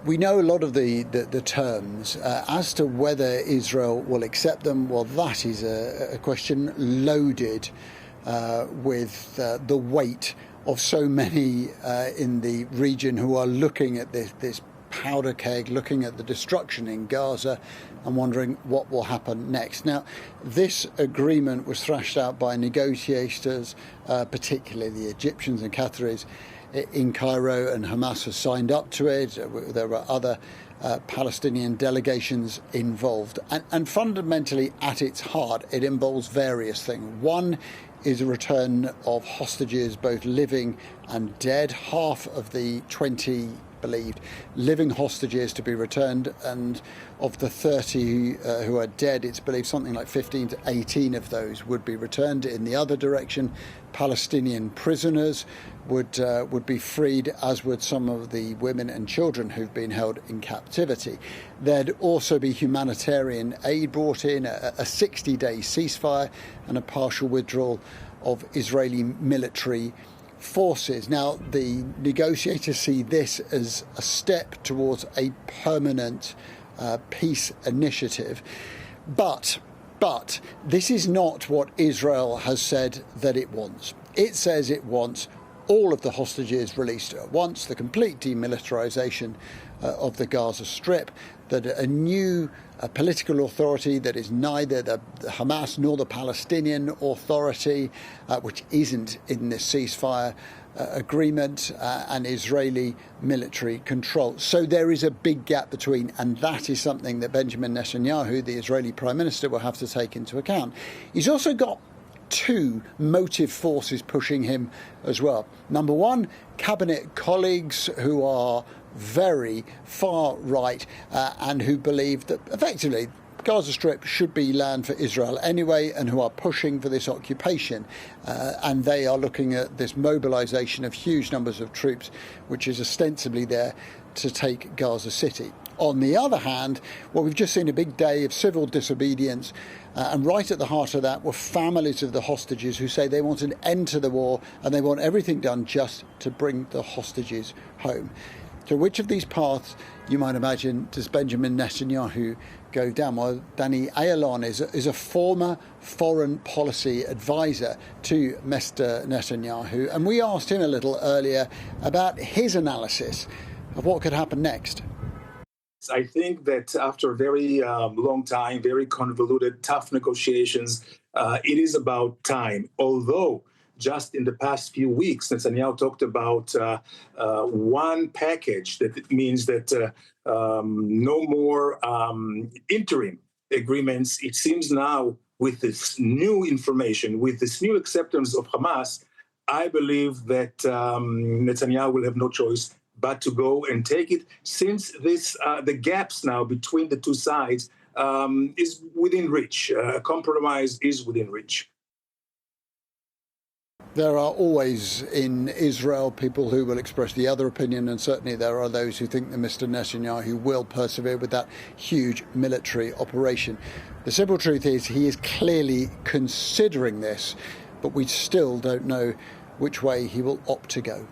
We know a lot of the terms. As to whether Israel will accept them, well, that is a question loaded with the weight of so many in the region who are looking at this powder keg, looking at the destruction in Gaza and wondering what will happen next. Now, this agreement was thrashed out by negotiators, particularly the Egyptians and Qataris in Cairo, and Hamas has signed up to it. There are other Palestinian delegations involved. And fundamentally, at its heart, it involves various things. One is a return of hostages, both living and dead. Half of the 20 believed living hostages to be returned, and of the 30 who are dead, it's believed something like 15 to 18 of those would be returned. In the other direction, Palestinian prisoners would be freed, as would some of the women and children who've been held in captivity. There'd also be humanitarian aid brought in, a 60-day ceasefire and a partial withdrawal of Israeli military forces. Now, the negotiators see this as a step towards a permanent peace initiative. But this is not what Israel has said that it wants. It says it wants all of the hostages released at once, the complete demilitarization of the Gaza Strip, that a new political authority that is neither the Hamas nor the Palestinian Authority, which isn't in this ceasefire agreement, and Israeli military control. So there is a big gap between, and that is something that Benjamin Netanyahu, the Israeli Prime Minister, will have to take into account. He's also got two motive forces pushing him as well. Number one, cabinet colleagues who are very far right and who believe that effectively Gaza Strip should be land for Israel anyway, and who are pushing for this occupation. And they are looking at this mobilization of huge numbers of troops, which is ostensibly there to take Gaza City. On the other hand, well, we've just seen a big day of civil disobedience, and right at the heart of that were families of the hostages who say they want an end to the war and they want everything done just to bring the hostages home. So which of these paths, you might imagine, does Benjamin Netanyahu go down? Well, Danny Ayalon is a former foreign policy advisor to Mr. Netanyahu, and we asked him a little earlier about his analysis of what could happen next. I think that after a very long time, very convoluted, tough negotiations, it is about time. Although just in the past few weeks, Netanyahu talked about one package that means that no more interim agreements. It seems now with this new information, with this new acceptance of Hamas, I believe that Netanyahu will have no choice but to go and take it, since this the gaps now between the two sides is within reach. A compromise is within reach. There are always in Israel people who will express the other opinion, and certainly there are those who think that Mr. Netanyahu will persevere with that huge military operation. The simple truth is he is clearly considering this, but we still don't know which way he will opt to go.